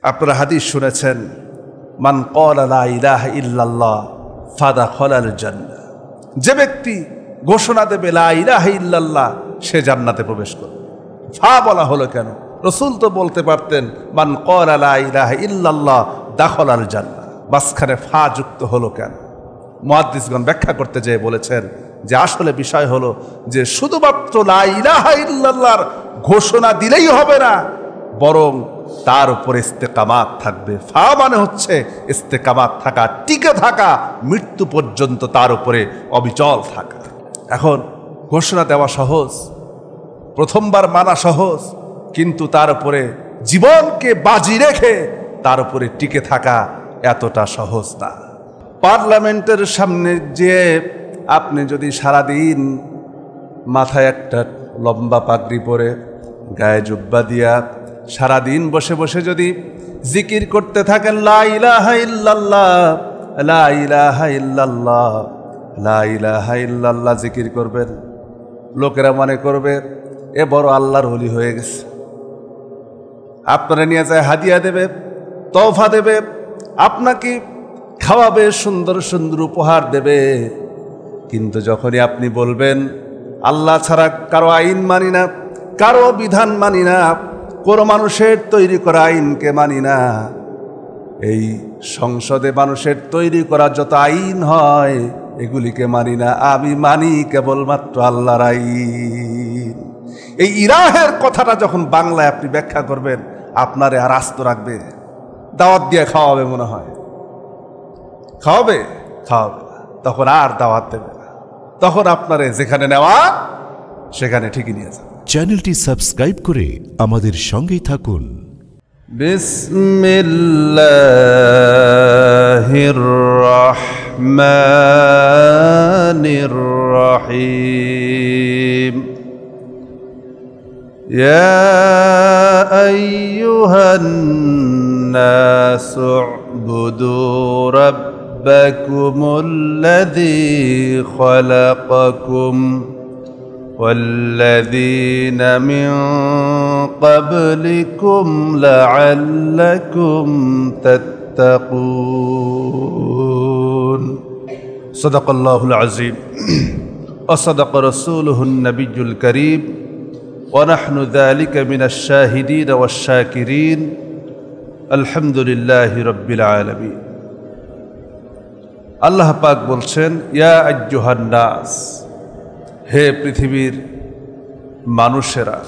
আপনারা হাদিস শুনেছেন, মান ক্বালা লা ইলাহা ইল্লাল্লাহ ফাদাখালাল জান্নাহ, যে ব্যক্তি ঘোষণা দেবে লা ইলাহা ইল্লাল্লাহ সে জান্নাতে প্রবেশ করবে। ফা বলা হলো কেন? রাসূল তো বলতে পারতেন মান ক্বালা লা ইলাহা ইল্লাল্লাহ দাখালাল জান্নাহ, মাঝখানে ফা যুক্ত হলো কেন? মুহাদ্দিসগণ ব্যাখ্যা করতে যেয়ে বলেছেন যে আসলে বিষয় হলো যে শুধুমাত্র লা ইলাহা ইল্লাল্লাহর ঘোষণা দিলেই হবে না, বরং তার উপরে ইস্তেকামাত থাকবে। ফা মানে হচ্ছে ইস্তেকামাত থাকা, টিকে থাকা, মৃত্যু পর্যন্ত তার উপরে অবিচল থাকা। এখন ঘোষণা দেওয়া সহজ, প্রথমবার মানা সহজ, কিন্তু তার উপরে জীবনকে বাজি রেখে তার উপরে টিকে থাকা এতটা সহজ না। পার্লামেন্টের সামনে যে আপনি যদি সারাদিন মাথায় একটা লম্বা পাগড়ি পরে গায়ে জুব্বা দিয়া সারাদিন বসে বসে যদি জিকির করতে থাকেন লা ইলাহা ইল্লাল্লাহ লা ইলাহা ইল্লাল্লাহ লা ইলাহা ইল্লাল্লাহ জিকির করবেন, লোকেরা মনে করবে এ বড় আল্লাহর ওলি হয়ে গেছে। আপনারা নিয়ে যায় হাদিয়া দেবে, তওফা দেবে, আপনাকে খাওয়াবে, সুন্দর সুন্দর উপহার দেবে। কিন্তু যখনই আপনি বলবেন আল্লাহ ছাড়া কারো আইন মানি না, কারো বিধান মানি না, কোনো মানুষের তৈরি করা আইনকে মানি না, এই সংসদে মানুষের তৈরি করা যত আইন হয় এগুলিকে মানি না, আমি মানি কেবলমাত্র আল্লাহর আইন, এই ইলাহের কথাটা যখন বাংলায় আপনি ব্যাখ্যা করবেন, আপনারে আর আস্ত রাখবে? দাওয়াত দিয়ে খাওয়াবে মনে হয়, খাওয়াবে তখন আর দাওয়াত দেবে না, তখন আপনারে যেখানে নেওয়া সেখানে ঠিকই নিয়ে যাবে। চ্যানেলটি সাবস্ক্রাইব করে আমাদের সঙ্গেই থাকুন। বিসমিল্লাহির রহমানির রহিম। ইয়া আইয়ুহান নাসু উবুদু রাব্বাকুমুল্লাযী খালাকাকুম والذين من قبلكم لعلكم تتقون صدق الله العظيم وصدق رسوله النبي الكريم ونحن ذلك من الشاهدين والشاكرين الحمد لله رب العالمين। আল্লাহ পাক বলছেন, ইয়া আইয়ুহান নাস, হে পৃথিবীর মানুষেরা,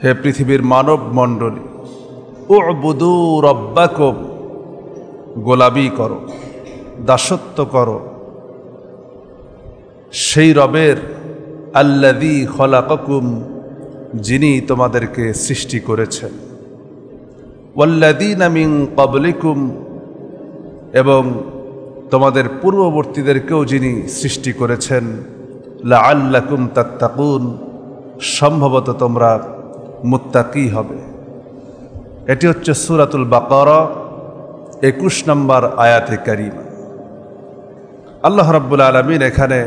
হে পৃথিবীর মানব মণ্ডলী, উবুদু রব্বাকুম, গোলামি করো, দাসত্ব করো সেই রবের, আল্লাযী খলাকাকুম, যিনি তোমাদেরকে সৃষ্টি করেছেন, ওয়াল্লাযীনা মিন ক্বাবলিকুম, এবং তোমাদের পূর্ববর্তীদেরকেও যিনি সৃষ্টি করেছেন, লাআল্লাকুম তাত্তাকুন, সম্ভবত তোমরা মুত্তাকি হবে। এটি হচ্ছে সূরাতুল বাকারা 21 নম্বর আয়াতে কারিমা। আল্লাহ রাব্বুল আলামিন এখানে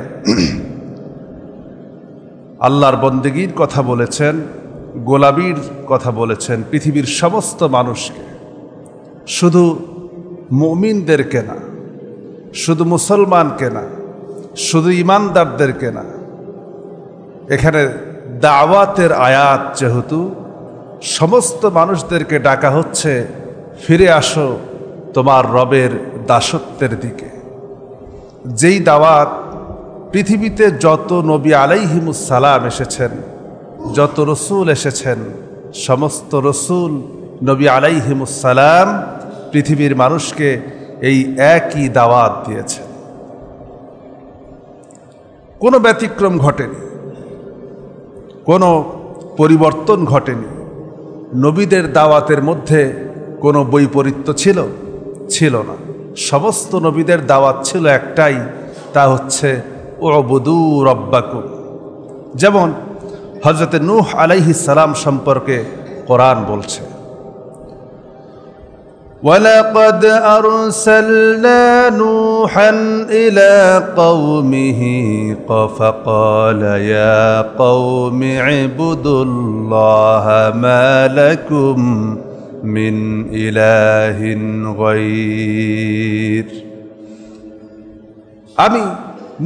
আল্লাহর বন্দেগীর কথা বলেছেন, গোলামির কথা বলেছেন পৃথিবীর সমস্ত মানুষকে, শুধু মুমিনদেরকে না, শুধু মুসলমানকে না, শুধু ইমানদারদেরকে না। এখানে দাওয়াতের আয়াত, যেহেতু সমস্ত মানুষদেরকে ডাকা হচ্ছে ফিরে আসো তোমার রবের দাসত্বের দিকে। যেই দাওয়াত পৃথিবীতে যত নবী আলাইহিমুস সালাম এসেছেন, যত রসুল এসেছেন, সমস্ত রসুল নবী আলাইহিমুস সালাম পৃথিবীর মানুষকে এই একই দাওয়াত দিয়েছেন। কোনো ব্যতিক্রম ঘটেনি, কোনো পরিবর্তন ঘটেনি। নবীদের দাওয়াতের মধ্যে কোনো বৈপরীত্য ছিল না। সমস্ত নবীদের দাওয়াত ছিল একটাই, তা হচ্ছে উবুদু রব্বাকুম। যেমন হযরত নূহ আলাইহিস সালাম সম্পর্কে কোরআন বলছে, وَلَقَدْ أَرْسَلْنَا نُوحًا إِلَى قَوْمِهِ فَقَالَ يَا قَوْمِ اعْبُدُوا اللَّهَ مَا لَكُمْ মিন ইলাহিন গায়র। আমি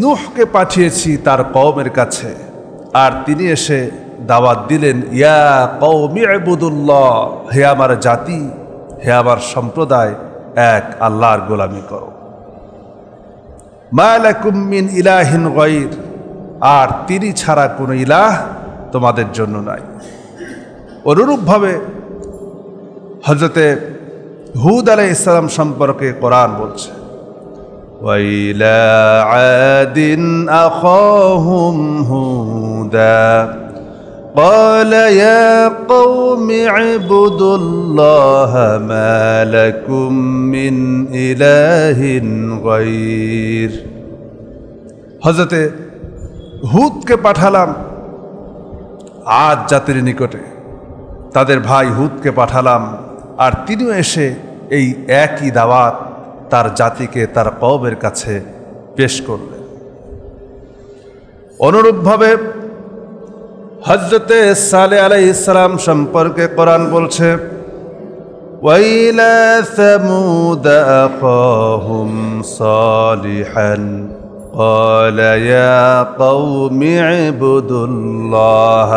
নূহকে পাঠিয়েছি তার কওমের কাছে, আর তিনি এসে দাওয়াত দিলেন, ইয়া কওমি ইবুদুল্লাহ, হে আমার জাতি, হে আমার সম্প্রদায়, এক আল্লাহর গোলামি করো। মা লাকুম মিন ইলাহিন গায়র, আর তিনি ছাড়া কোনো ইলাহ তোমাদের জন্য নাই। অনুরূপভাবে হযরতে হুদ আলাইহিস সালাম সম্পর্কে কোরআন বলছে, ওয়াইলা আদিন আখাহুম হুদা قال يا قوم اعبدوا الله ما لكم من إله غير। হযরতে হুদকে পাঠালাম আদ জাতির নিকটে, তাদের ভাই হুদকে পাঠালাম, আর তিনিও এসে এই একই দাওয়াত তার জাতিকে তার কওমের কাছে পেশ করলেন। অনুরূপভাবে হযরতে সালেহ আলাইহিস সালাম সম্পর্কে কোরআন বলছে, ওয়াইলা সামুদ আখাহুম সালিহান قال يا قوم اعبدوا الله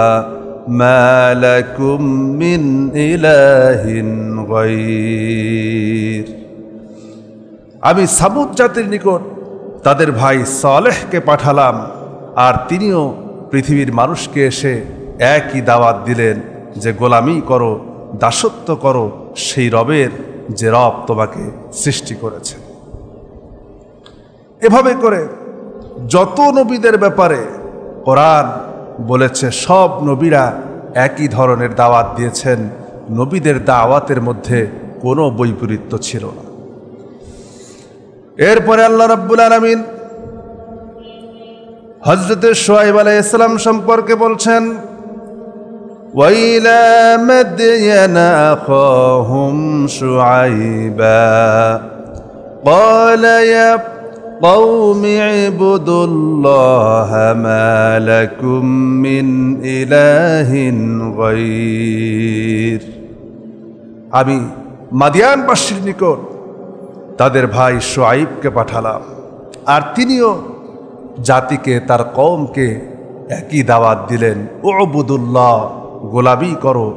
ما لكم من إله غير। আমি সামুদ জাতির নিকট তাদের ভাই সালেহকে পাঠালাম, আর তিনিও পৃথিবীর মানুষকে এসে একই দাওয়াত দিলেন যে গোলামি করো, দাসত্ব করো সেই রবের যে রব তোমাকে সৃষ্টি করেছে। এভাবে করে যত নবীদের ব্যাপারে কোরআন বলেছে, সব নবীরা একই ধরনের দাওয়াত দিয়েছেন। নবীদের দাওয়াতের মধ্যে কোনো বৈপরীত্য ছিল না। এরপরে আল্লাহ রাব্বুল আলামিন হযরতে শুআয়ব আলাইহিস সালাম সম্পর্কে বলছেন, ওয়াইলা মাদয়ানা আখাহুম শুআয়বা قال يا قوم اعبدوا الله ما لكم من إله غير। আমি মাদিয়ানবাসীর নিকট তাদের ভাই শুআয়বকে পাঠালাম, আর তিনিও জাতিকে তার কওমকে একই দাওয়াত দিলেন, উবুদুল্লাহ, গোলামি করো,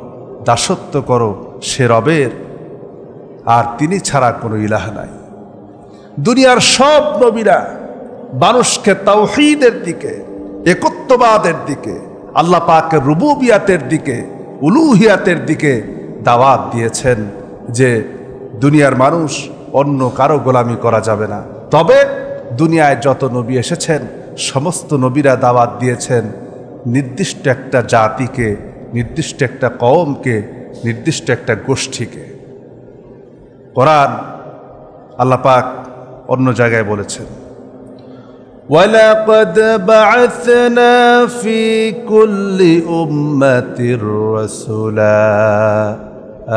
দাসত্ব করো সে রবের, আর তিনি ছাড়া কোনো ইলাহ নাই। দুনিয়ার সব নবীরা মানুষকে তাওহীদের দিকে, একত্ববাদের দিকে, আল্লাহ পাকের রুবুবিয়াতের দিকে, উলুহিয়াতের দিকে দাওয়াত দিয়েছেন যে দুনিয়ার মানুষ অন্য কারো গোলামি করা যাবে না। তবে দুনিয়ায় যত নবী এসেছেন সমস্ত নবীরা দাওয়াত দিয়েছেন নির্দিষ্ট একটা জাতিকে, নির্দিষ্ট একটা কওমকে, নির্দিষ্ট একটা গোষ্ঠীকে। কোরআন আল্লাহ পাক অন্য জায়গায় বলেছেন, ওয়ালাকাদ বা'আসনা ফি কুল্লি উম্মাতির রাসূলা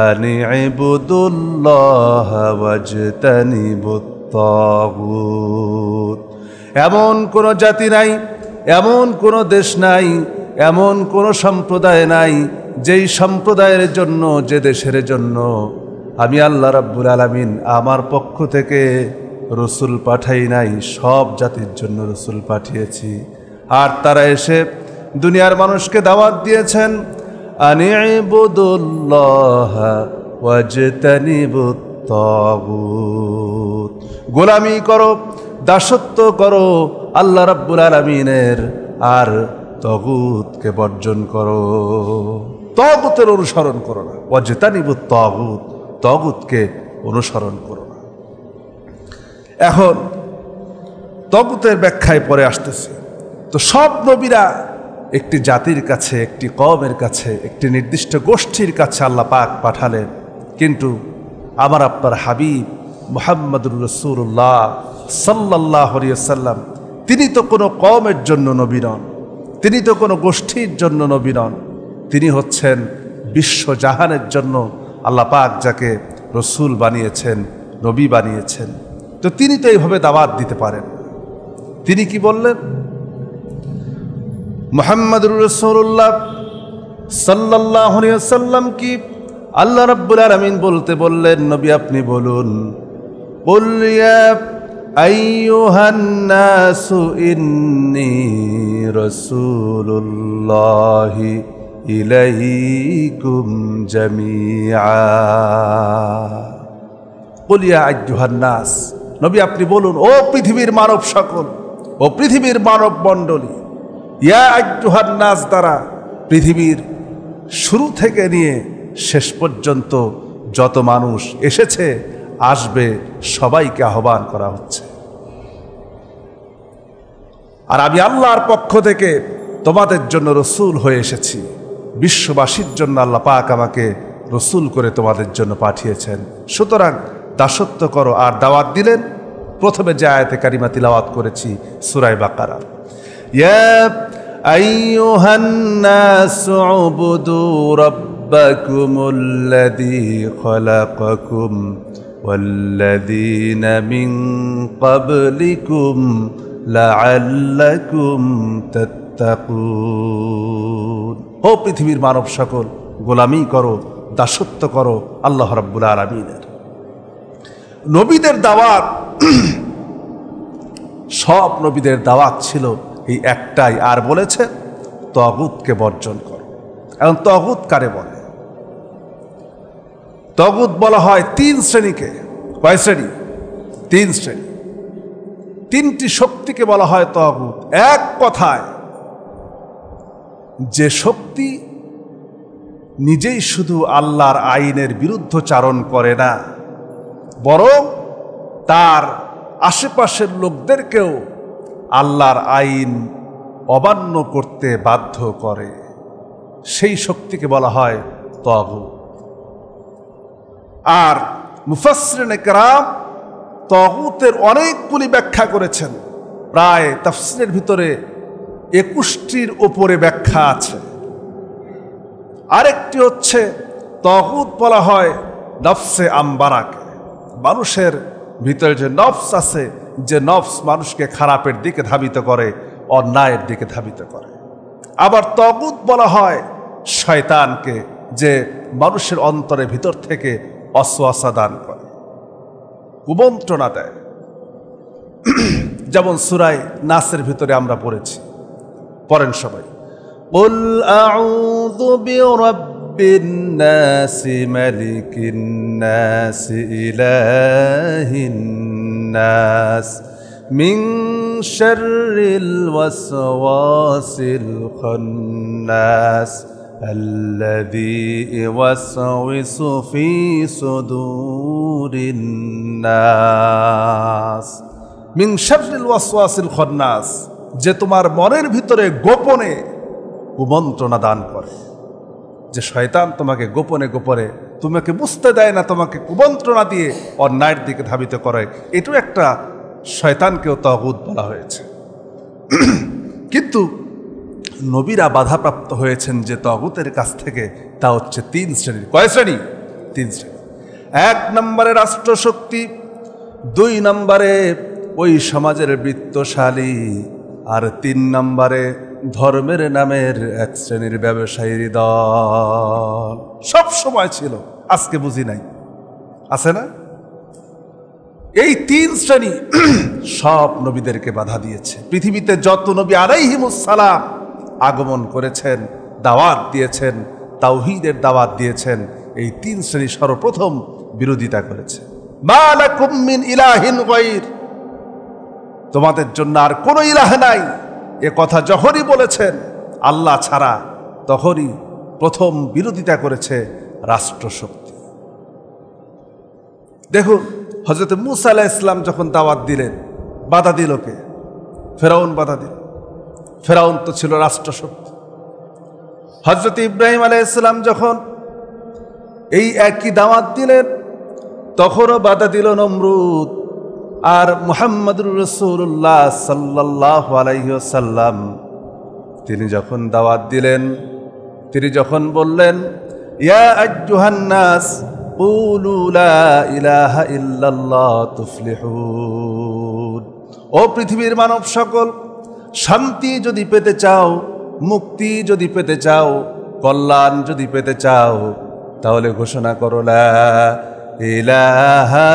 আন ইবুদুল্লাহা ওয়াজতানিবুত তাগুত। এমন কোন জাতি নাই, এমন কোন দেশ নাই, এমন কোন সম্প্রদায় নাই যেই সম্প্রদায়ের জন্য, যে দেশের জন্য আমি আল্লাহ রাব্বুল আলামিন আমার পক্ষ থেকে রসুল পাঠাই নাই। সব জাতির জন্য রসুল পাঠিয়েছি, আর তারা এসে দুনিয়ার মানুষকে দাওয়াত দিয়েছেন, আনি ইবুদুল্লাহা ওয়াজতানিবুত তাগুত, গোলামি করো, দাসত্ব করো আল্লাহ রাব্বুল আলামিনের, আর তাগুতকে বর্জন করো, তাগুতের অনুসরণ করো না। ওয়াজতানিবুত তাগুত, তাগুতকে অনুসরণ করো না। এখন তাগুতের ব্যাখ্যায় পরে আসতেছে। তো সব নবীরা একটি জাতির কাছে, একটি কওমের কাছে, একটি নির্দিষ্ট গোষ্ঠীর কাছে আল্লাহ পাক পাঠালেন, কিন্তু আমার আপনার হাবিব মুহাম্মদুর রাসূলুল্লাহ সাল্লাল্লাহু আলাইহি ওয়াসাল্লাম তিনি তো কোনো কওমের জন্য নবী নন, তিনি তো কোনো গোষ্ঠীর জন্য নবী নন, তিনি হচ্ছেন বিশ্বজাহানের জন্য আল্লাহ পাক যাকে রসুল বানিয়েছেন, নবী বানিয়েছেন। তো তিনি তো এইভাবে দাওয়াত দিতে পারেন। তিনি কি বললেন? মুহাম্মদুর রাসূলুল্লাহ সাল্লাল্লাহু আলাইহি ওয়াসাল্লাম কি আল্লাহ রাব্বুল আলামিন বলতে বললেন, নবী আপনি বলুন, কুল ইয়া আইয়ুহান নাসু ইন্নী রাসূলুল্লাহি ইলাইকুম জামিআ। কুল ইয়া আইয়ুহান নাস, নবী আপনি বলুন, ও পৃথিবীর মানব সকল, ও পৃথিবীর মানব মণ্ডলী। ইয়া আইয়ুহান নাস দ্বারা পৃথিবীর শুরু থেকে নিয়ে শেষ পর্যন্ত যত মানুষ এসেছে আসবে সবাইকে আহ্বান করা হচ্ছে। আর আমি আল্লাহর পক্ষ থেকে তোমাদের জন্য রসুল হয়ে এসেছি, বিশ্ববাসীর জন্য আল্লাহ পাক আমাকে রসুল করে তোমাদের জন্য পাঠিয়েছেন। সুতরাং দাসত্ব করো। আর দাওয়াত দিলেন, প্রথমে যে আয়াতে কারিমা তিলাওয়াত করেছি সূরা বাকারা, ইয়া আইয়ুহান নাসু উবুদু রাব্বাকুমুল্লাযী খালাকাকুম ওয়াল্লাযীনা মিন ক্বাবলিকুম লাআল্লাকুম তাত্তাকুন। ও পৃথিবীর মানব সকল, গোলামি করো, দাসত্ব করো আল্লাহ রাব্বুল আলামিনের। নবীদের দাওয়াত, সব নবীদের দাওয়াত ছিল এই একটাই, আর বলেছে তাগুতকে বর্জন করো। এখন তাগুত কারে বলে? তাগুত বলা হয় তিন শ্রেণীকে। কয় শ্রেণী? তিন শ্রেণী। তিনটি শক্তিকে বলা হয় তাগুত। এক কথায়, যে শক্তি নিজেই শুধু আল্লাহর আইনের বিরুদ্ধচারণ করে না, বরং তার আশেপাশের লোকদেরকেও আল্লাহর আইন অমান্য করতে বাধ্য করে, সেই শক্তিকে বলা হয় তাগুত। আর মুফাসসিরিনে কেরাম তাগুতের অনেকগুলি ব্যাখ্যা করেছেন, প্রায় তাফসীরের ভিতরে 21টির উপরে ব্যাখ্যা আছে। আরেকটি হচ্ছে তাগুত বলা হয় নফসে আম্বারাকে, মানুষের ভিতরে যে নফস আছে, যে নফস মানুষকে খারাপের দিকে ধাবিত করে, অন্যায়ের দিকে ধাবিত করে। আবার তাগুত বলা হয় শয়তানকে, যে মানুষের অন্তরের ভিতর থেকে ওয়াসওয়াসা দান করে, কুমন্ত্রণা দেয়। যেমন সূরা নাসের ভিতরে আমরা পড়েছি, পড়েন সবাই, কুল আউযু বিরাব্বিন নাস মালিকিন নাস ইলাহিন নাস মিন শাররিল ওয়াসওয়াসিল খান্নাস আল্লাযী ইউওয়াসওয়িসু ফি সুদুরিন নাস। মিন শাররিল ওয়াসওয়াসিল খান্নাস, যে তোমার মনের ভিতরে গোপনে কুমন্ত্রণা দান করে। যে শয়তান তোমাকে গোপনে গোপনে, তোমাকে বুঝতে দেয় না, তোমাকে কুমন্ত্রণা দিয়ে অন্যায়ের দিকে ধাবিত করে, এটাও একটা শয়তানকেও তাগুত বলা হয়েছে। কিন্তু নবীরা বাধাপ্রাপ্ত হয়েছেন যে তাগুতের কাছ থেকে, তা হচ্ছে তিন শ্রেণীর। কয় শ্রেণী? তিন শ্রেণী। এক নম্বরে রাষ্ট্রশক্তি, দুই নম্বরে ওই সমাজের বৃত্তশালী, আর তিন নম্বরে ধর্মের নামের এক শ্রেণীর ব্যবসায়ীর দল। সব সময় ছিল, আজকে বুঝি নাই, আছে না? এই তিন শ্রেণী সব নবীদেরকে বাধা দিয়েছে। পৃথিবীতে যত নবী আলাইহিমুস সালাম আগমন করেছেন, দাওয়াত দিয়েছেন, তাওহীদের দাওয়াত দিয়েছেন, এই তিন শ্রেণী সর্বপ্রথম বিরোধিতা করেছে। মা লাকুম মিন ইলাহিন গায়র, তোমাদের জন্য আর কোনো ইলাহ নাই, এ কথা যখনই বলেছেন আল্লাহ ছাড়া, তখনই প্রথম বিরোধিতা করেছে রাষ্ট্রশক্তি। দেখুন, হযরত মূসা আলাইহিস সালাম যখন দাওয়াত দিলেন, বাধা দিল কে? ফেরাউন বাধা দিল। ফেরাউন তো ছিল রাষ্ট্রশক্তি। হযরত ইব্রাহিম আলাইহিস সালাম যখন এই একই দাওয়াত দিলেন, তখনও বাধা দিল নমরুদ। আর মুহাম্মদুর রাসূলুল্লাহ সাল্লাল্লাহু আলাইহি ওয়াসাল্লাম তিনি যখন দাওয়াত দিলেন, তিনি যখন বললেন, ইয়া আইয়ুহান নাস কুলু লা ইলাহা ইল্লাল্লাহ তুফলিহুন, ও পৃথিবীর মানব সকল, শান্তি যদি পেতে চাও, মুক্তি যদি পেতে চাও, কল্যাণ যদি পেতে চাও, তাহলে ঘোষণা করো লা ইলাহা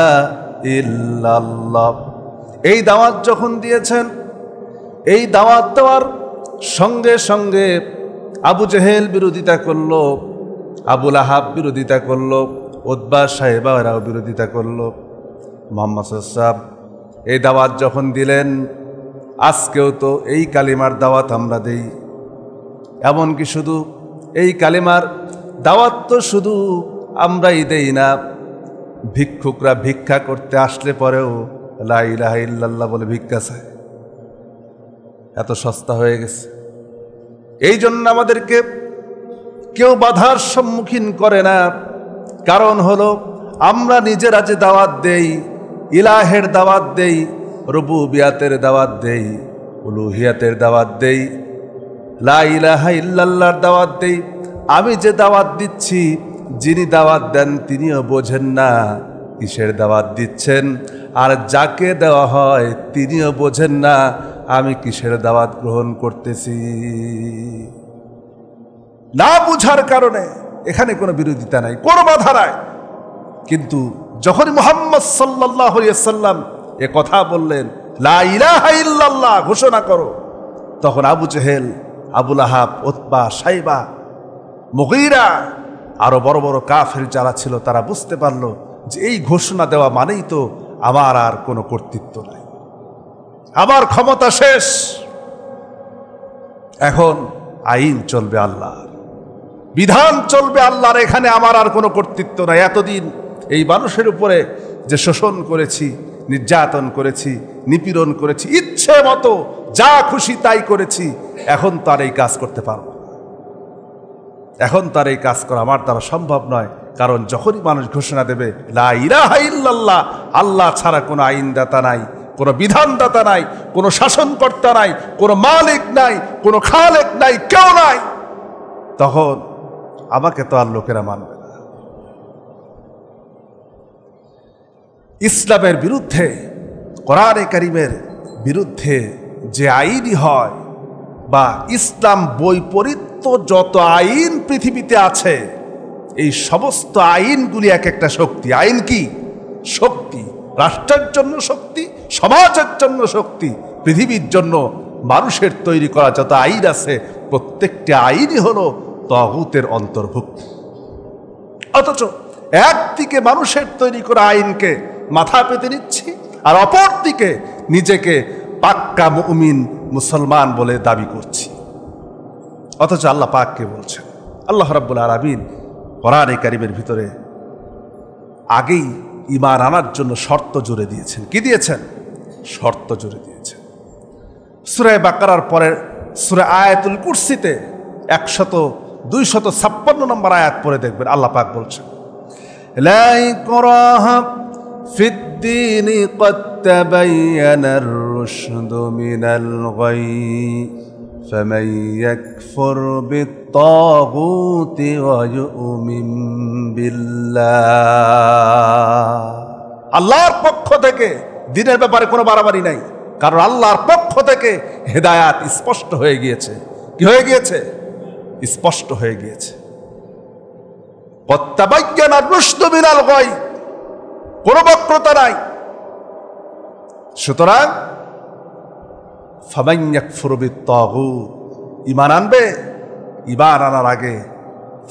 ইল্লাল্লাহ। এই দাওয়াত যখন দিয়েছেন, এই দাওয়াত দেওয়ার সঙ্গে সঙ্গে আবু জেহেল বিরোধিতা করলো, আবু লাহাব বিরোধিতা করলো, উতবা সাহেবারাও বিরোধিতা করলো। মুহাম্মদ সাল্লাল্লাহু এই দাওয়াত যখন দিলেন, আজকেও তো এই কালিমার দাওয়াত আমরা দেই। এমনকি শুধু এই কালিমার দাওয়াত তো শুধু আমরাই দেই না, ভিক্ষুকরা ভিক্ষা করতে আসলে পরেও লা ইলাহা ইল্লাল্লাহ বলে ভিক্ষা চায়। এত সস্তা হয়ে গেছে। এই জন্য আমাদেরকে কেউ বাধার সম্মুখীন করে না। কারণ হলো আমরা নিজেরা যে দাওয়াত দেই, ইলাহের দাওয়াত দেই, রুবুবিয়াতের দাওয়াত দেই, উলুহিয়াতের দাওয়াত দেই, লা ইলাহা ইল্লাল্লাহর দাওয়াত দেই। আমি যে দাওয়াত দিচ্ছি, যিনি দাওয়াত দেন তিনিও বোঝেন না কিসের দাওয়াত দিচ্ছেন, আর যাকে দেওয়া হয় তিনিও বোঝেন না আমি কিসের দাওয়াত গ্রহণ করতেছি। না বুঝার কারণে এখানে কোনো বিরোধিতা নাই, কোনো বাধা নাই। কিন্তু যখন মুহাম্মদ সাল্লাল্লাহু আলাইহি ওয়াসাল্লাম এ কথা বললেন, লা ইলাহা ইল্লাল্লাহ ঘোষণা করো, তখন আবু জেহেল, আবু লাহাব, উতবা, সাইবা, মুগীরা আরো বড় বড় কাফের যারা ছিল তারা বুঝতে পারলো যে এই ঘোষণা দেওয়া মানেই তো আমার আর কোনো কর্তৃত্ব নাই, আমার ক্ষমতা শেষ, এখন আইন চলবে আল্লাহর, বিধান চলবে আল্লাহর, এখানে আমার আর কোনো কর্তৃত্ব নাই। এতদিন এই মানুষের উপরে যে শোষণ করেছি, নির্যাতন করেছি, নিপীড়ন করেছি, ইচ্ছে মতো যা খুশি তাই করেছি, এখন তার এই কাজ করতে পারবো, এখন তার এই কাজ করা আমার দ্বারা সম্ভব নয়। কারণ যখনই মানুষ ঘোষণা দেবে লা ইলাহা ইল্লাল্লাহ, আল্লাহ ছাড়া কোনো আইনদাতা নাই, কোনো বিধানদাতা নাই, কোনো শাসনকর্তা নাই, কোনো মালিক নাই, কোনো খালেক নাই, কেউ নাই, তখন আমাকে তো আর লোকেরা মানবে না। ইসলামের বিরুদ্ধে, কোরআনে কারীমের বিরুদ্ধে যে আইনই হয় বা ইসলাম বৈপরীত্য যত আইন পৃথিবীতে আছে, এই সমস্ত আইনগুলি এক একটা শক্তি। আইন কি? শক্তি। রাষ্ট্রের জন্য শক্তি, সমাজের জন্য শক্তি, পৃথিবীর জন্য মানুষের তৈরি করা যত আইন আছে প্রত্যেকটি আইনই হলো তাগুতের অন্তর্ভুক্ত। অথচ একদিকে মানুষের তৈরি করা আইনকে মাথা পেতে নিচ্ছি, আর অপর দিকে নিজেকে পাক্কা মুমিন মুসলমান বলে দাবি করছি। অথচ আল্লাহ পাককে বলছেন, আল্লাহ রাব্বুল আলামিন কোরআনে কারীমের ভিতরে আগেই ঈমান আনার জন্য শর্ত জুড়ে দিয়েছেন। কি দিয়েছেন? শর্ত জুড়ে দিয়েছেন। সূরা বাকারার পরে সূরা আয়াতুল কুরসিতে 256 নম্বর আয়াত পড়ে দেখবেন, আল্লাহ পাক বলছেন, লা ইকরাহা ফিদ-দীন ক্বাদ তাবায়্যানার রুশদু মিনাল গাই ফামান ইয়াকফুর বিত-তাগুতি ওয়া ইউমিন বিল্লাহ। আল্লাহর পক্ষ থেকে দ্বীনের ব্যাপারে কোনো বাড়াবাড়ি নাই, কারণ আল্লাহর পক্ষ থেকে হেদায়াত স্পষ্ট হয়ে গিয়েছে। কি হয়ে গিয়েছে? স্পষ্ট হয়ে গিয়েছে। ক্বাদ তাবায়্যানার রুশদু মিনাল গাই, কোনো বক্রতা নাই। সুতরাং ফামান ইয়াকফুর বিত-তাগুত, ঈমান আনবে, ঈমান আনার আগে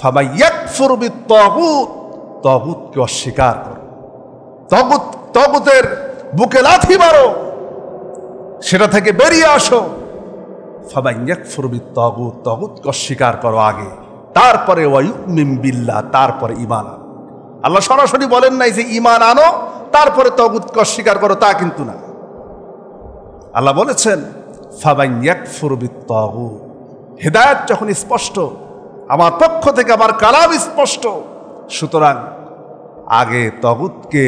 ফামান ইয়াকফুর বিত-তাগুত, তাগুতকে অস্বীকার করো, তাগুতের বুকে লাথি মারো, সেটা থেকে বেরিয়ে আসো। ফামান ইয়াকফুর বিত-তাগুত, তাগুতকে অস্বীকার করো আগে, তারপরে ওয়া ইউমিন বিল্লাহ, তারপরে ঈমান আনো। আল্লাহ সরাসরি বলেন নাই যে ঈমান আনো তারপরে তাগুতকে অস্বীকার করো, তা কিন্তু না। আল্লাহ বলেছেন ফামান ইয়াকফুর বিত-তাগুত, হেদায়েত যখন স্পষ্ট, আমার পক্ষ থেকে আমার কালাম স্পষ্ট, সুতরাং আগে তাগুতকে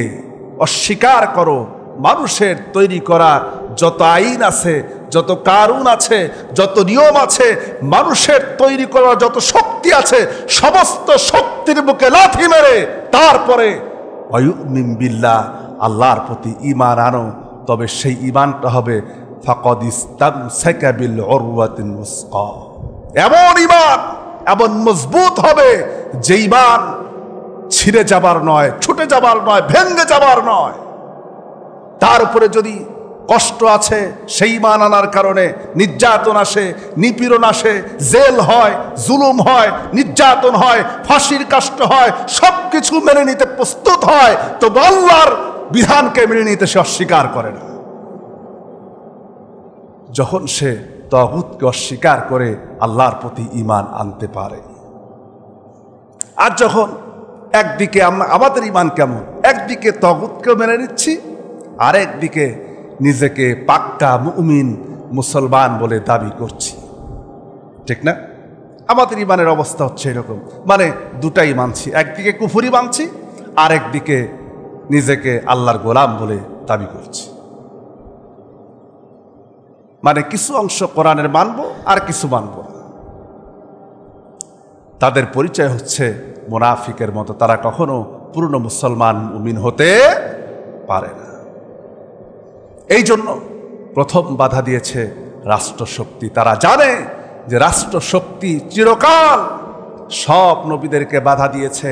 অস্বীকার করো। মানুষের তৈরি করা যত আইন আছে, যত কানুন আছে, যত নিয়ম আছে, মানুষের তৈরি করা যত শক্তি আছে, সমস্ত শক্তির বুকে লাথি মেরে তারপরে ওয়া ইউমিন বিল্লাহ, আল্লাহর প্রতি ঈমান আনো। তবে সেই ঈমানটা হবে ফাকাদ ইসতামসাকা বিল উরওয়াতিল উসকা, এমন ঈমান, এমন মজবুত হবে যে ঈমান ছিঁড়ে যাবার নয়, ছুটে যাবার নয়, ভেঙ্গে যাবার নয়। তার উপরে যদি কষ্ট আছে, সেই ঈমান আনার কারণে নির্যাতন আসে, নিপীড়ন আসে, জেল হয়, জুলুম হয়, নির্যাতন হয়, ফাঁসির কাষ্ট হয়, সবকিছু মেনে নিতে প্রস্তুত হয়, তবে আল্লাহর বিধানকে মেনে নিতে সে অস্বীকার করে না। যখন সে তাগুতকে অস্বীকার করে আল্লাহর প্রতি ঈমান আনতে পারে। আর যখন একদিকে আমাদের ঈমান কেমন, একদিকে তাগুতকে মেনে নিচ্ছি, আর একদিকে নিজেকে পাক্কা মুমিন মুসলমান বলে দাবি করছি, ঠিক না? আমাদের ঈমানের অবস্থা হচ্ছে এরকম, মানে দুটাই মানছি, একদিকে কুফরি মানছি, আর একদিকে নিজেকে আল্লাহর গোলাম বলে দাবি করছি। মানে কিছু অংশ কোরআনের মানবো আর কিছু মানবো না। তাদের পরিচয় হচ্ছে মুনাফিকের মতো, তারা কখনো পূর্ণ মুসলমান মুমিন হতে পারে না। এই জন্য প্রথম বাধা দিয়েছে রাষ্ট্রশক্তি। তারা জানে যে রাষ্ট্রশক্তি চিরকাল সব নবীদেরকে বাধা দিয়েছে,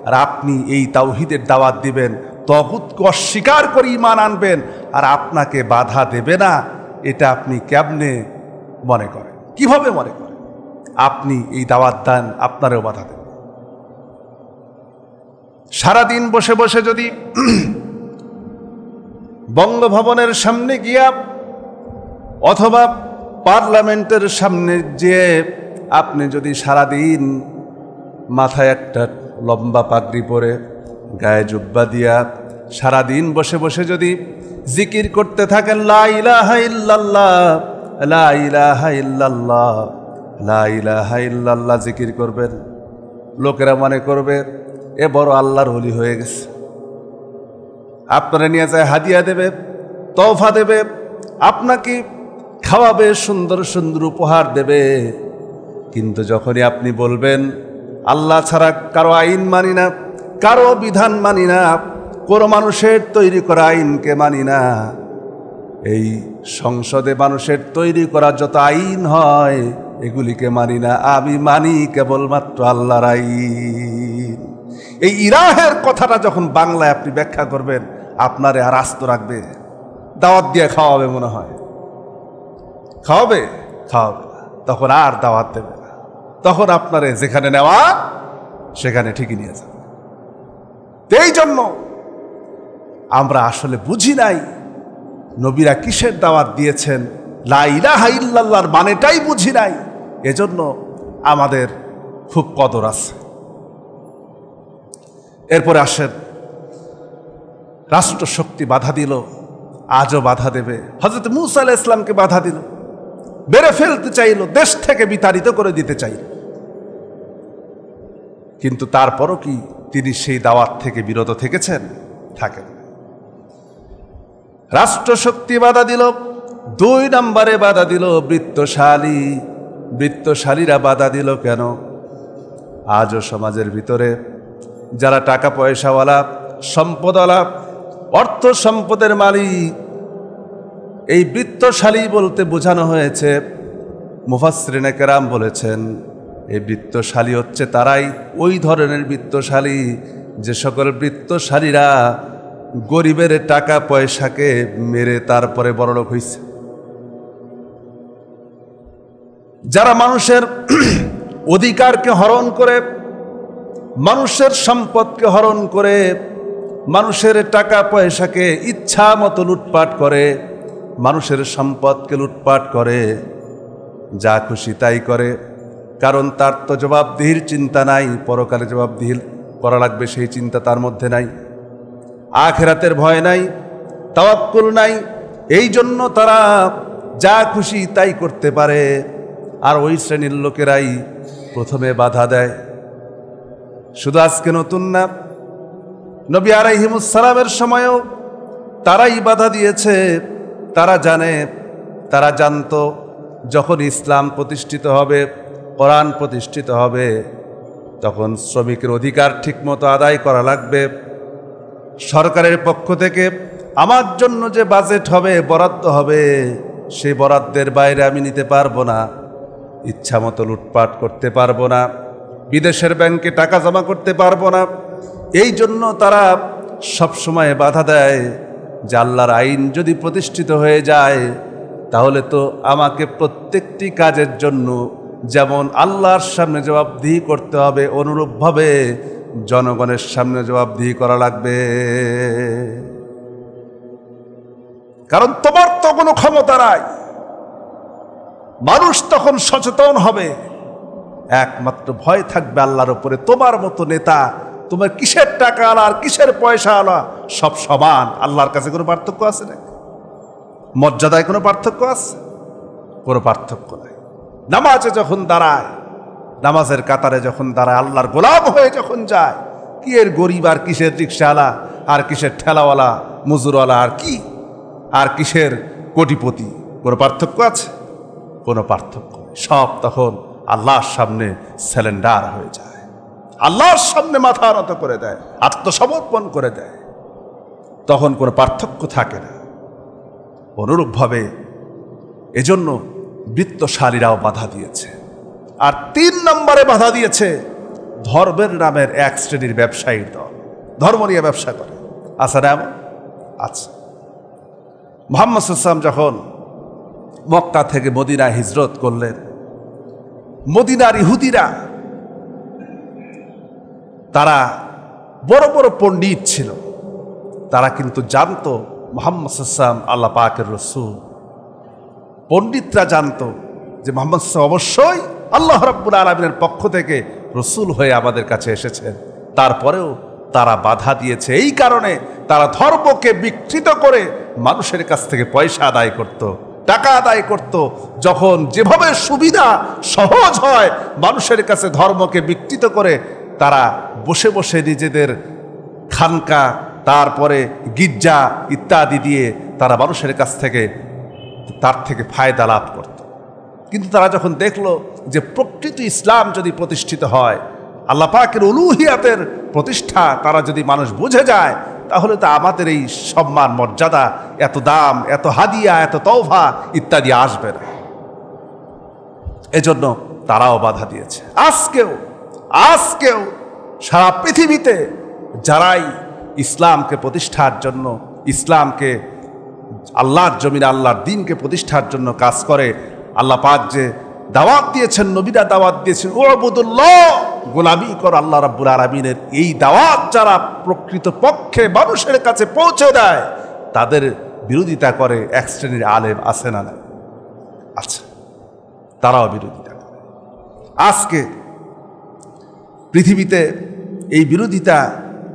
আর আপনি এই তাওহীদের দাওয়াত দিবেন, তাগুতকে অস্বীকার করে ঈমান আনবেন, আর আপনাকে বাধা দেবে না, এটা আপনি কেমনে মনে করেন? কিভাবে মনে করেন? আপনি এই দাওয়াত দেন, আপনারও বাধা দেবে। সারাদিন বসে বসে যদি বঙ্গভবনের সামনে গিয়া অথবা পার্লামেন্টের সামনে যেয়ে আপনি যদি সারাদিন মাথায় একটা লম্বা পাগড়ি পরে, গায়ে জুব্বা দিয়া সারাদিন বসে বসে যদি জিকির করতে থাকেন, লা ইলাহা ইল্লাল্লাহ, লা ইলাহা ইল্লাল্লাহ, লা ইলাহা ইল্লাল্লাহ জিকির করবেন, লোকেরা মনে করবে এ বড় আল্লাহর ওলি হয়ে গেছে। আপনারা নিয়ে যায় হাদিয়া দেবে, তোহফা দেবে, আপনাকে খাওয়াবে, সুন্দর সুন্দর উপহার দেবে। কিন্তু যখনই আপনি বলবেন আল্লাহ ছাড়া কারো আইন মানি না, কারো বিধান মানি না, কোনো মানুষের তৈরি করা আইনকে মানি না, এই সংসদে মানুষের তৈরি করা যত আইন হয় এগুলিকে মানি না, আমি মানি কেবলমাত্র আল্লাহর আইন, এই ইলাহের কথাটা যখন বাংলায় আপনি ব্যাখ্যা করবেন, আপনারে আর আস্ত রাখবে? দাওয়াত দিয়ে খাওয়াবে মনে হয়, খাওয়াবে তখন আর দাওয়াত দেবে না, তখন আপনারে যেখানে নেওয়া সেখানে ঠিকই নিয়ে যাবে। এই জন্য আমরা আসলে বুঝি নাই নবীরা কিসের দাওয়াত দিয়েছেন, লা ইলাহা ইল্লাল্লাহর মানেটাই বুঝি নাই। এজন্য আমাদের খুব কদর আছে। এরপরে আসেন, রাষ্ট্রশক্তি বাধা দিল, আজও বাধা দেবে। হযরত মূসা আলাইহিস সালামকে বাধা দিল, বেড়ে ফেলতে চাইল, দেশ থেকে বিতাড়িত করে দিতে চাইল, কিন্তু তারপরও কি তিনি সেই দাওয়াত থেকে বিরত থেকেছেন? থাকেন। রাষ্ট্রশক্তি বাধা দিল, 2 নম্বরে বাধা দিল বৃত্তশালীরা বাধা দিল কেন? আজও সমাজের ভিতরে যারা টাকা পয়সাওয়ালা, সম্পদওয়ালা, অর্থ সম্পদের মালিক, এই বৃত্তশালী বলতে বোঝানো হয়েছে, মুফাসসিরিনে কেরাম বলেছেন এই বৃত্তশালী হচ্ছে তারাই, ওই ধরনের বৃত্তশালী যে সকল বৃত্তশালীরা গরিবের টাকা পয়সাকে মেরে তারপরে বড়লোক হইছে, যারা মানুষের অধিকারকে হরণ করে, মানুষের সম্পদকে হরণ করে, মানুষের টাকা পয়সাকে ইচ্ছা মতো লুটপাট করে, মানুষের সম্পদকে লুটপাট করে, যা খুশি তাই করে, কারণ তার তো জবাবদিহির চিন্তা নাই, পরকালে জবাবদিহি করা লাগবে সেই চিন্তা তার মধ্যে নাই, আখিরাতের ভয় নাই, তাওয়াক্কুল নাই, এই জন্য তারা যা খুশি তাই করতে পারে। আর ওই শ্রেণীর লোকেরাই প্রথমে বাধা দেয়। শুধু আজকে নতুন না, নবী আলাইহিমুস সালামের সময়ও তারাই বাধা দিয়েছে। তারা জানে, তারা জানতো যখন ইসলাম প্রতিষ্ঠিত হবে, কোরআন প্রতিষ্ঠিত হবে, তখন শ্রমিকের অধিকার ঠিকমতো আদায় করা লাগবে। সরকারের পক্ষ থেকে আমার জন্য যে বাজেট হবে, বরাদ্দ হবে, সেই বরাদ্দের বাইরে আমি নিতে পারবো না, ইচ্ছা মতো লুটপাট করতে পারবো না, বিদেশের ব্যাংকে টাকা জমা করতে পারবো না, এই জন্য তারা সবসময় বাধা দেয় যে আল্লাহর আইন যদি প্রতিষ্ঠিত হয়ে যায় তাহলে তো আমাকে প্রত্যেকটি কাজের জন্য যেমন আল্লাহর সামনে জবাবদিহি করতে হবে, অনুরূপভাবে জনগণের সামনে জবাবদিহি করা লাগবে। কারণ তোমার তো কোনো ক্ষমতা নাই। মানুষ তখন সচেতন হবে, একমাত্র ভয় থাকবে আল্লাহর উপরে। তোমার মতো নেতা, তোমার কিসের টাকা আলা আর কিসের পয়সা আলা, সব সমান। আল্লাহর কাছে কোনো পার্থক্য আছে না? মর্যাদায় কোনো পার্থক্য আছে? কোনো পার্থক্য নাই। নামাজে যখন দাঁড়ায়, নামাজের কাতারে যখন দাঁড়ায়, আল্লাহর গোলাম হয়ে যখন যায়, কি এর গরিব আর কিসের রিক্সাওয়ালা আর কিসের ঠেলাওয়ালা মজুরওয়ালা আর কি আর কিসের কোটিপতি, কোনো পার্থক্য আছে? কোনো পার্থক্য নেই। সব তখন আল্লাহর সামনে স্যালেন্ডার হয়ে যায়, আল্লাহর সামনে মাথা নত করে দেয়, আত্মসমর্পণ করে দেয়। তখন কোনো পার্থক্য থাকে না। অনুরূপভাবে এজন্য বৃত্তশালীরাও বাধা দিয়েছে। আর 3 নম্বরে বাধা দিয়েছে ধর্মের নামের এক শ্রেণীর ব্যবসায়ীর দল, ধর্ম নিয়ে ব্যবসা করে। আচ্ছা না এমন? আচ্ছা, মুহাম্মদ সাল্লাল্লাহু আলাইহি ওয়াসাল্লাম যখন মক্কা থেকে মদিনায় হিজরত করলেন, মদিনার ইহুদিরা তারা বড় বড় পণ্ডিত ছিল। তারা কিন্তু জানতো মুহাম্মদ সাল্লাল্লাহু আলাইহি ওয়াসাল্লাম আল্লাহ পাকের রাসূল। পণ্ডিতরা জানতো যে মুহাম্মদ সাল্লাল্লাহু আলাইহি ওয়াসাল্লাম অবশ্যই আল্লাহ রাব্বুল আলামিনের পক্ষ থেকে রাসূল হয়ে আমাদের কাছে এসেছেন। তারপরেও তারা বাধা দিয়েছে। এই কারণে তারা ধর্মকে বিকৃত করে মানুষের কাছ থেকে পয়সা আদায় করত, টাকা আদায় করত। যখন যেভাবে সুবিধা সহজ হয় মানুষের কাছে ধর্মকে বিকৃত করে তারা বসে বসে নিজেদের খানকা, তারপরে গির্জা ইত্যাদি দিয়ে তারা মানুষের কাছ থেকে তার থেকে ফায়দা লাভ করত। কিন্তু তারা যখন দেখলো যে প্রকৃত ইসলাম যদি প্রতিষ্ঠিত হয়, আল্লাহ পাকের উলুহিয়াতের প্রতিষ্ঠা তারা যদি মানুষ বুঝে যায়, তাহলে তো আমাদের এই সম্মান মর্যাদা, এত দাম, এত হাদিয়া, এত তওফা ইত্যাদি আসবে না। এজন্য তারাও বাধা দিয়েছে। আজকেও সারা পৃথিবীতে যারাই ইসলামকে প্রতিষ্ঠার জন্য, ইসলামকে আল্লাহর জমিনে আল্লাহর দ্বীনকে প্রতিষ্ঠার জন্য কাজ করে, আল্লাহ পাক যে দাওয়াত দিয়েছেন, নবীরা দাওয়াত দিয়েছেন, উবুদুল্লাহ, গোলামি কর আল্লাহ রাব্বুল আলামিনের, এই দাওয়াত যারা প্রকৃত পক্ষে মানুষের কাছে পৌঁছে দেয় তাদের বিরোধিতা করে এক শ্রেণীর আলেম আছে না? না, আচ্ছা, তারাও বিরোধিতা করে। আজকে পৃথিবীতে এই বিরোধিতা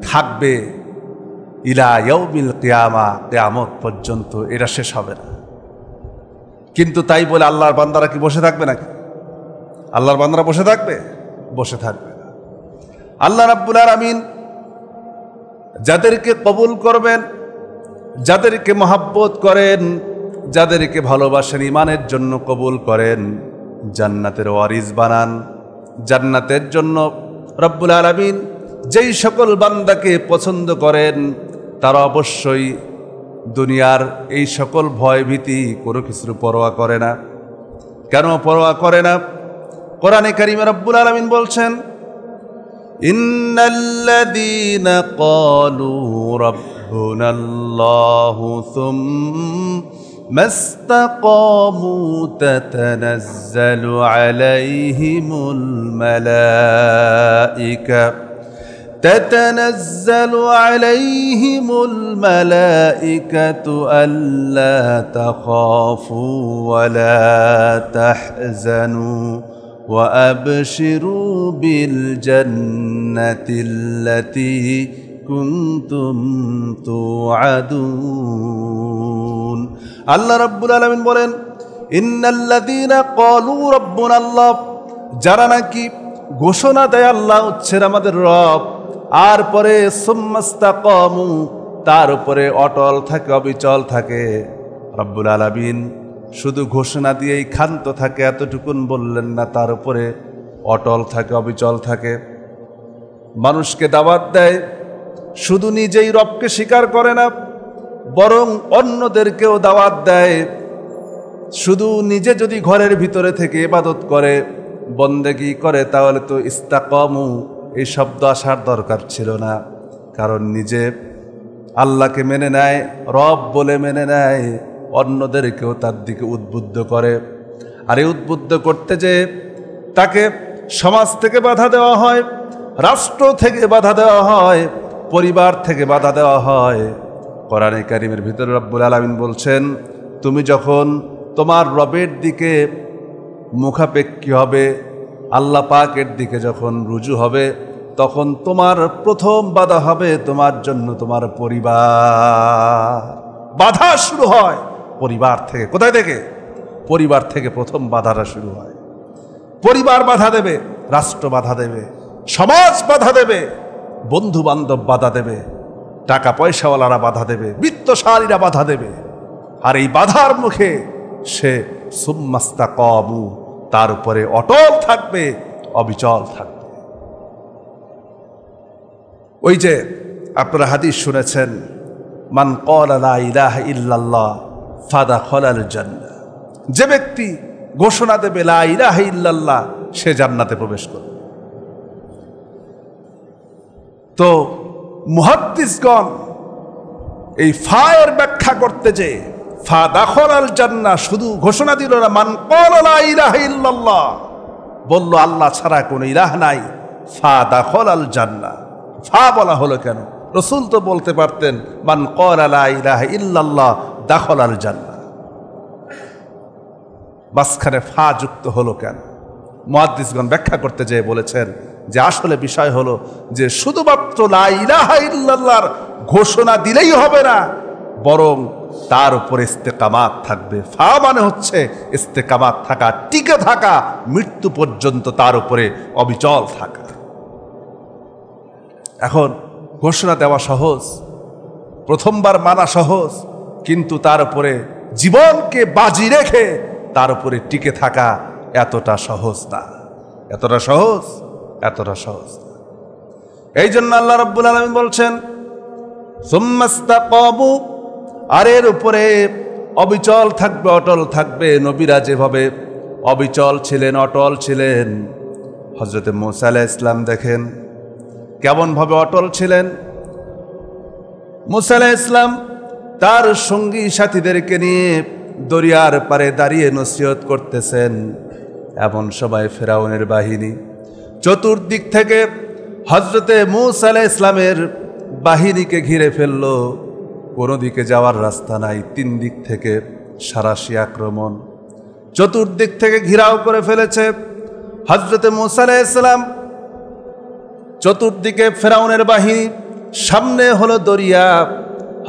থাকবে ইলা ইয়াউমিল কিয়ামা, কিয়ামত পর্যন্ত, এটা শেষ হবে না। কিন্তু তাই বলে আল্লাহর বান্দারা কি বসে থাকবে নাকি? আল্লাহর বান্দারা বসে থাকবে? বসে থাকবে না। আল্লাহ রাব্বুল আলামিন যাদেরকে কবুল করবেন, যাদেরকে মহাব্বত করেন, যাদেরকে ভালোবাসেন, ঈমানের জন্য কবুল করেন, জান্নাতের ওয়ারিস বানান। জান্নাতের জন্য রব্বুল আলামিন যেই সকল বান্দাকে পছন্দ করেন তারা অবশ্যই দুনিয়ার এই সকল ভয় ভীতি কোনো কিছুর পরোয়া করে না। কেন পরোয়া করে না? কোরআনে কারিমে রব্বুল আলামিন বলছেন, ইন্নাল্লাযীনা ক্বালু রাব্বুনাল্লাহু মাস্তাকামু তাতানাজ্জালু আলাইহিমুল মালাইকা تتنزل عليهم الملائكة ألا تخافوا ولا تحزنوا وأبشروا بالجنة التي كنتم توعدون। আল্লাহ রাব্বুল আলামিন বলেন, ইন্নাল্লাযীনা ক্বালু রাব্বুনাল্লাহ, যারা নাকি ঘোষণা দেয় আল্লাহ হচ্ছেন আমাদের রব, আর পরে সুম্মাস্তাকামু, তার উপরে অটল থাকে, অবিচল থাকে। রব্বুল আলামিন শুধু ঘোষণা দিয়েই ক্ষান্ত থাকে এতটুকুন বললেন না, তার উপরে অটল থাকে, অবিচল থাকে। মানুষকে দাওয়াত দেয়, শুধু নিজেই রবকে স্বীকার করে না, বরং অন্যদেরকেও দাওয়াত দেয়। শুধু নিজে যদি ঘরের ভিতরে থেকে ইবাদত করে, বন্দেগি করে, তাহলে তো ইস্তাকামু এই শব্দ আসার দরকার ছিল না। কারণ নিজে আল্লাহকে মেনে নেয়, রব বলে মেনে নেয়, অন্যদেরকেও তার দিকে উদ্বুদ্ধ করে। আর এই উদ্বুদ্ধ করতে যে তাকে সমাজ থেকে বাধা দেওয়া হয়, রাষ্ট্র থেকে বাধা দেওয়া হয়, পরিবার থেকে বাধা দেওয়া হয়। কোরআনে কারিমের ভিতরে রব্বুল আলামিন বলছেন, তুমি যখন তোমার রবের দিকে মুখাপেক্ষী হবে, আল্লাহ পাকের দিকে যখন রুজু হবে, তখন তোমার প্রথম বাধা হবে তোমার জন্য তোমার পরিবার। বাধা শুরু হয় পরিবার থেকে। কোথায় থেকে? পরিবার থেকে প্রথম বাধাটা শুরু হয়। পরিবার বাধা দেবে, রাষ্ট্র বাধা দেবে, সমাজ বাধা দেবে, বন্ধু বান্ধব বাধা দেবে, টাকা পয়সাওয়ালারা বাধা দেবে, বিত্তশালীরা বাধা দেবে। আর এই বাধার মুখে সে সুম্মাস্তাকামু, তার উপরে অটল থাকবে, অবিচল থাকবে। ওই যে আপনারা হাদিস শুনেছেন, মান ক্বালা লা ইলাহা ইল্লাল্লাহ ফাদাখালাল জান্নাহ, যে ব্যক্তি ঘোষণা দেবে লা ইলাহা ইল্লাল্লাহ, সে জান্নাতে প্রবেশ করবে। তো মুহাদ্দিসগণ এই ফায়ের ব্যাখ্যা করতে যে ফাদাখালাল জান্নাহ শুধু ঘোষণা দিল না, মান ক্বালা লা ইলাহা ইল্লাল্লাহ, বলল আল্লাহ ছাড়া কোনো ইলাহ নাই, ফাদাখালাল জান্নাহ। ফা বলা হলো কেন? রাসূল তো বলতে পারতেন মান ক্বালা লা ইলাহা ইল্লাল্লাহ দাখালাল জান্নাহ, মাঝখানে ফা যুক্ত হলো কেন? মুহাদ্দিসগণ ব্যাখ্যা করতে যেয়ে বলেছেন যে আসলে বিষয় হলো যে শুধুমাত্র লা ইলাহা ইল্লাল্লাহর ঘোষণা দিলেই হবে না, বরং তার উপরে ইস্তেকামাত থাকবে। ফা মানে হচ্ছে ইস্তেকামাত থাকা, টিকে থাকা, মৃত্যু পর্যন্ত তার উপরে অবিচল থাকা। এখন ঘোষণা দেওয়া সহজ, প্রথমবার মানা সহজ, কিন্তু তার উপরে জীবনকে বাজি রেখে তার উপরে টিকে থাকা এতটা সহজ না, এতটা সহজ না। এই জন্য আল্লাহ রাব্বুল আলামিন বলছেন সুম্মাস্তাকামু, আর এর উপরে অবিচল থাকবে, অটল থাকবে। নবীরা যেভাবে অবিচল ছিলেন, অটল ছিলেন, হযরতে মূসা আলাইহিস সালাম দেখেন কেমনভাবে অটল ছিলেন। মূসা আলাইহিস সালাম তার সঙ্গী সাথীদেরকে নিয়ে দরিয়ার পারে দাঁড়িয়ে নসিহত করতেছেন। এমন সময় ফেরাউনের বাহিনী চতুর্দিক থেকে হযরতে মূসা আলাইহিস সালামের বাহিনীকে ঘিরে ফেলল। কোনো দিকে যাওয়ার রাস্তা নাই, তিন দিক থেকে সারাশি আক্রমণ, চতুর্দিক থেকে ঘিরাও করে ফেলেছে। হযরতে মূসা আলাইহিস সালাম, চতুর্দিকে ফেরাউনের বাহিনী, সামনে হলো দরিয়া।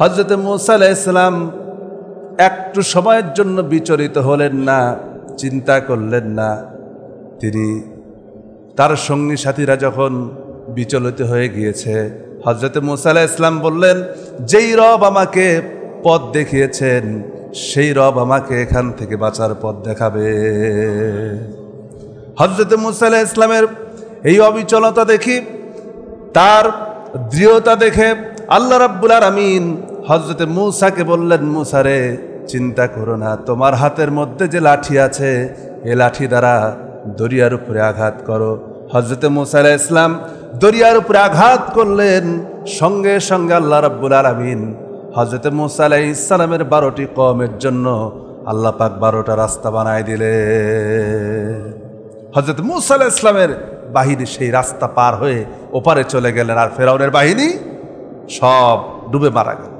হযরতে মূসা আলাইহিস সালাম একটু সময়ের জন্য বিচলিত হলেন না, চিন্তা করলেন না। তিনি তার সঙ্গী সাথীরা যখন বিচলিত হয়ে গিয়েছে, হযরতে মূসা আলাইহিস সালাম বললেন, যেই রব আমাকে পথ দেখিয়েছেন সেই রব আমাকে এখান থেকে বাঁচার পথ দেখাবে। হযরতে মূসা আলাইহিস সালামের এই অবিচলতা দেখি, তার দৃঢ়তা দেখে আল্লাহ রাব্বুল আলামিন হযরতে মূসাকে বললেন, মূসা রে, চিন্তা করো না, তোমার হাতের মধ্যে যে লাঠি আছে এ লাঠি দ্বারা দরিয়ার উপরে আঘাত করো। হযরতে মূসা আলাইহিস সালাম দরিয়ার উপরে আঘাত করলেন। সঙ্গে সঙ্গে আল্লাহ রাব্বুল আলামিন হযরতে মূসা আলাইহিস সালামের 12টি কওমের জন্য আল্লাহ পাক 12টা রাস্তা বানায় দিলেন। হযরতে মূসা আলাইহিস সালামের বাহিনী সেই রাস্তা পার হয়ে ওপারে চলে গেলেন, আর ফেরাউনের বাহিনী সব ডুবে মারা গেল।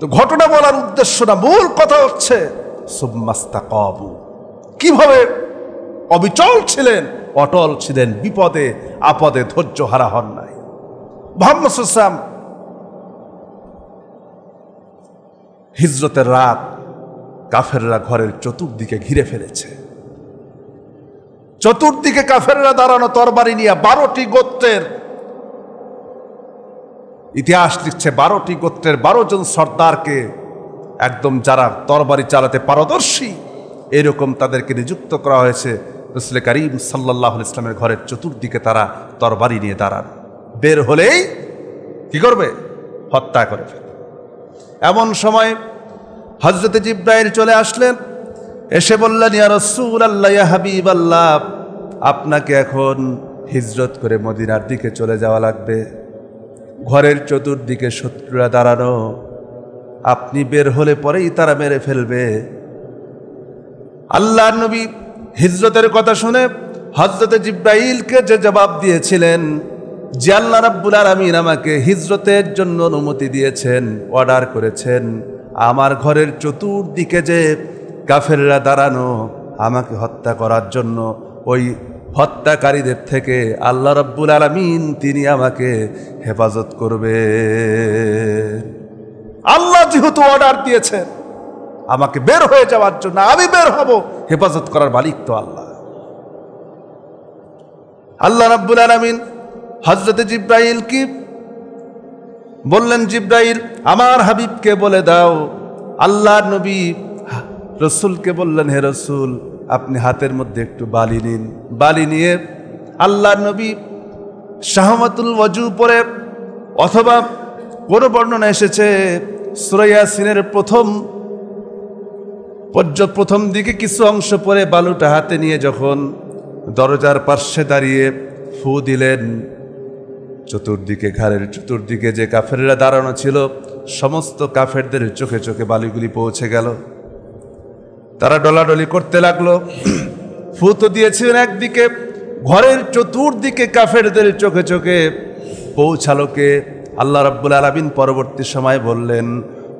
তো ঘটনা বলার উদ্দেশ্য না, মূল কথা হচ্ছে সুম্মাস্তাকামু, কিভাবে অবিচল ছিলেন, অটল ছিলেন, বিপদে আপদে ধৈর্য হারা হন নাই। মুহাম্মদ সাল্লাল্লাহু আলাইহি ওয়াসাল্লাম হিজরতের রাত কাফেররা ঘরের চতুর্দিকে ঘিরে ফেলেছে। চতুর্দিকে কাফেররা দাঁড়ানো তরবারি নিয়ে 12টি গোত্রের ইতিহাস লিখছে। 12টি গোত্রের 12 জন সর্দারকে, একদম যারা তরবারি চালাতে পারদর্শী, এরকম তাদেরকে নিযুক্ত করা হয়েছে। রাসূল করিম সাল্লাল্লাহু আলাইহি ওয়াসাল্লামের ঘরের চতুর্দিকে তারা তরবারি নিয়ে দাঁড়ান, বের হলেই কি করবে? হত্যা করে ফেলবে। এমন সময় হযরতে জিবরাইল চলে আসলেন, এসে বললেন, ইয়া রাসূলুল্লাহ, ইয়া হাবিবাল্লাহ, আপনাকে এখন হিজরত করে মদিনার দিকে চলে যাওয়া লাগবে। ঘরের চতুর্দিকে শত্রুরা দাঁড়ানো, আপনি বের হলে পরেই তারা মেরে ফেলবে। আল্লাহর নবী হিজরতের কথা শুনে হযরতে জিব্রাইলকে যে জবাব দিয়েছিলেন যে আল্লাহ রাব্বুল আলামিন আমাকে হিজরতের জন্য অনুমতি দিয়েছেন, অর্ডার করেছেন, আমার ঘরের চতুর্দিকে যে কাফেররা দাঁড়ানো আমাকে হত্যা করার জন্য, ওই হত্যাকারীদের থেকে আল্লাহ রাব্বুল আলামিন তিনি আমাকে হেফাজত করবে। আল্লাহ যেহেতু অর্ডার দিয়েছেন আমাকে বের হয়ে যাওয়ার জন্য, আমি বের হব, হেফাজত করার মালিক তো আল্লাহ। আল্লাহ রাব্বুল আলামিন হযরতে জিব্রাইল কি বললেন, জিব্রাইল আমার হাবিবকে বলে দাও। আল্লাহর নবী রসুলকে বললেন, হে রসুল আপনি হাতের মধ্যে একটু বালি নিন। বালি নিয়ে আল্লাহর নবী শাহমাতুল ওয়াজু পরে, অথবা কোনো বর্ণনা এসেছে সূরা ইয়াসিনের প্রথম দিকে কিছু অংশ পরে বালুটা হাতে নিয়ে যখন দরজার পাশে দাঁড়িয়ে ফু দিলেন, চতুর্দিকে ঘরের চতুর্দিকে যে কাফেররা দাঁড়ানো ছিল সমস্ত কাফেরদের চোখে চোখে বালিগুলি পৌঁছে গেল। তারা ডলাডলি করতে লাগলো। ফু তো দিয়েছিলেন একদিকে, ঘরের চতুর্দিকে কাফেরদের চোখে চোখে পৌঁছালো কে? আল্লাহ রাব্বুল আলামিন পরবর্তী সময় বললেন,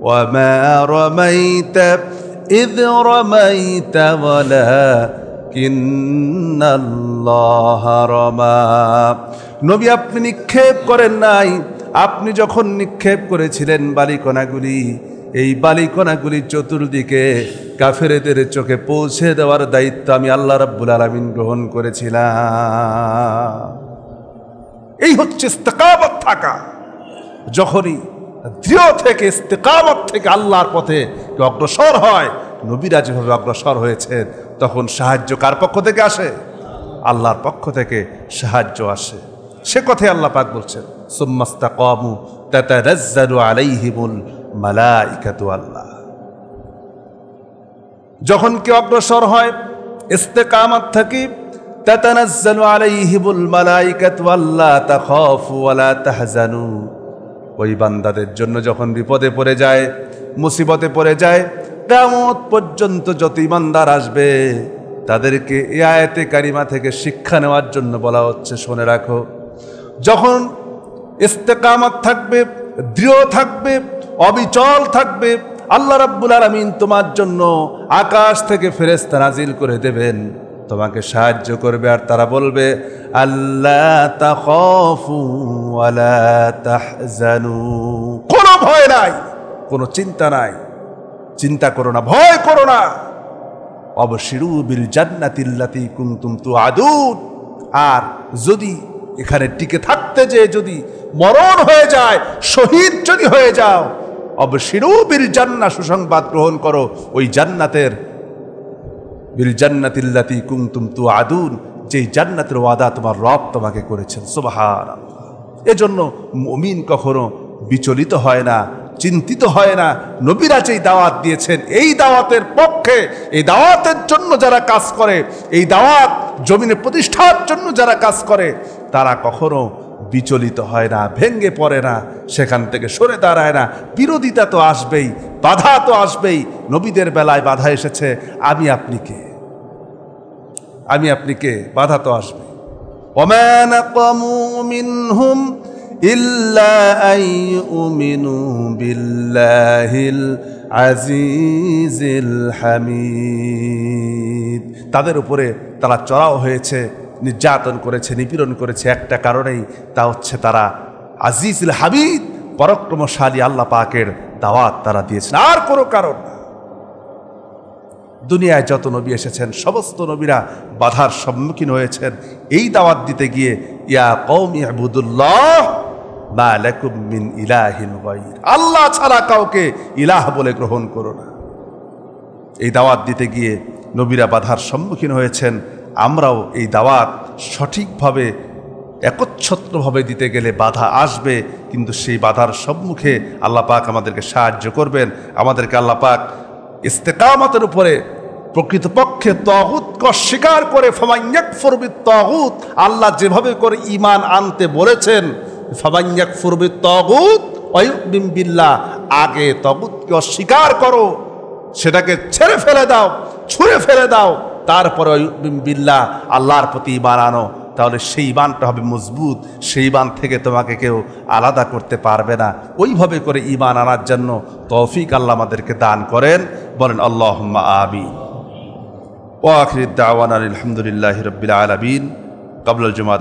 ওয়ামা রামাইতা ইয রামাইতা ওয়ালাকিন্নাল্লাহা রামা। নবী আপনি নিক্ষেপ করেন নাই, আপনি যখন নিক্ষেপ করেছিলেন বালিকণাগুলি, এই বালিকণাগুলি চতুর্দিকে কাফেরদের চোখে পৌঁছে দেওয়ার দায়িত্ব আমি আল্লাহ রাব্বুল আলামিন গ্রহণ করেছিলাম। এই হচ্ছে ইস্তেকামত থাকা। যখনই দৃঢ় থেকে ইস্তেকামত থেকে আল্লাহর পথে অগ্রসর হয়, নবীরা যেভাবে অগ্রসর হয়েছে, তখন সাহায্য কার পক্ষ থেকে আসে? আল্লাহর পক্ষ থেকে সাহায্য আসে। সে কথাই আল্লাহ পাক বলছেন, সুম্মাস্তাকামু তাতানাজ্জালু আলাইহিমুল মালাইকাতু। আল্লাহ যখন কেউ অগ্রসর হয় ইস্তেকামত থেকে, তাতানাজ্জালু আলাইহিমুল মালাইকাতু আল্লা তাখাফু ওয়ালা তাহজানু। ওই বান্দাদের জন্য যখন বিপদে পড়ে যায়, মুসিবতে পড়ে যায়, কিয়ামত পর্যন্ত যত ইমানদার আসবে তাদেরকে এই আয়াতে কারিমা থেকে শিক্ষা নেওয়ার জন্য বলা হচ্ছে, শুনে রাখো, যখন ইস্তেকামত থাকবে, দৃঢ় থাকবে, অবিচল থাকবে, আল্লাহ রাব্বুল আলামিন তোমার জন্য আকাশ থেকে ফেরেশতা নাজিল করে দেবেন, তোমাকে সাহায্য করবে। আর তারা বলবে, আল্লা তাখাফু ওয়ালা তাহজানু। কোনো ভয় নাই, কোনো চিন্তা নাই, চিন্তা করো না, ভয় করো না। অবশিরু বিল জান্নাতিল্লাতী কুনতুম তুআদুন। আর যদি এখানে টিকে থাকতে যে যদি মরণ হয়ে যায়, শহীদ যদি হয়ে যাও, অবশিরু বিল জান্নাহ, সুসংবাদ গ্রহণ করো ওই জান্নাতের, বিল জান্নাতিল্লাতী কুনতুম তুআদুন, যেই জান্নাতের ওয়াদা তোমার রব তোমাকে করেছেন। সুবহানাল্লাহ। এজন্য মুমিন কখনো বিচলিত হয় না, চিন্তিত হয় না। নবীরা যেই দাওয়াত দিয়েছেন, এই দাওয়াতের পক্ষে, এই দাওয়াতের জন্য যারা কাজ করে, এই দাওয়াত জমিনে প্রতিষ্ঠার জন্য যারা কাজ করে, তারা কখনো বিচলিত হয় না, ভেঙ্গে পড়ে না, সেখান থেকে সরে দাঁড়ায় না। বিরোধিতা তো আসবেই, বাধা তো আসবেই। নবীদের বেলায় বাধা এসেছে, আমি আপনি কে? বাধা তো আসবে। ওমা নাকামু মিনহুম ইল্লা আইয়ুমিনু বিল্লাহিল আজিজিল হামিদ। তাদের উপরে তারা চড়াও হয়েছে, নির্যাতন করেছে, নিপীড়ন করেছে একটা কারণেই, তা হচ্ছে তারা আজিজুল হামিদ, পরাক্রমশালী আল্লাহ পাকের দাওয়াত তারা দিয়েছেন, আর কোনো কারণ না। দুনিয়ায় যত নবী এসেছেন সমস্ত নবীরা বাধার সম্মুখীন হয়েছেন এই দাওয়াত দিতে গিয়ে, ইয়া কওমি ইবুদুল্লাহ মা লাকুম মিন ইলাহিন গায়র। আল্লাহ ছাড়া কাউকে ইলাহ বলে গ্রহণ করো না। এই দাওয়াত দিতে গিয়ে নবীরা বাধার সম্মুখীন হয়েছেন। আমরাও এই দাওয়াত সঠিকভাবে একচ্ছত্রভাবে দিতে গেলে বাধা আসবে, কিন্তু সেই বাধার সম্মুখে আল্লাহ পাক আমাদেরকে সাহায্য করবেন। আমাদেরকে আল্লাহ পাক ইস্তেকামতের উপরে প্রকৃতপক্ষে তাগুতকে অস্বীকার করে, ফামান ইয়াকফুর বিত-তাগুত, আল্লাহ যেভাবে করে ঈমান আনতে বলেছেন ফাবাইয়াক ফুরবি তগুত ওয়ায়ুমিন বিল্লাহ, আগে তগুতকে অস্বীকার করো, সেটাকে ছেড়ে ফেলে দাও, ছুঁড়ে ফেলে দাও, তারপরে ওয়ায়ুমিন বিল্লাহ, আল্লাহর প্রতি ঈমান আনো। তাহলে সেই ঈমানটা হবে মজবুত, সেই ঈমান থেকে তোমাকে কেউ আলাদা করতে পারবে না। ওইভাবে করে ঈমান আনার জন্য তৌফিক আল্লাহ আমাদেরকে দান করেন। বলেন আল্লাহুম্মা আমিন। ওয়া আখিরু দাওয়ানা আলহামদুলিল্লাহি রাব্বিল আলামিন। ক্বাবলাল জুমআ।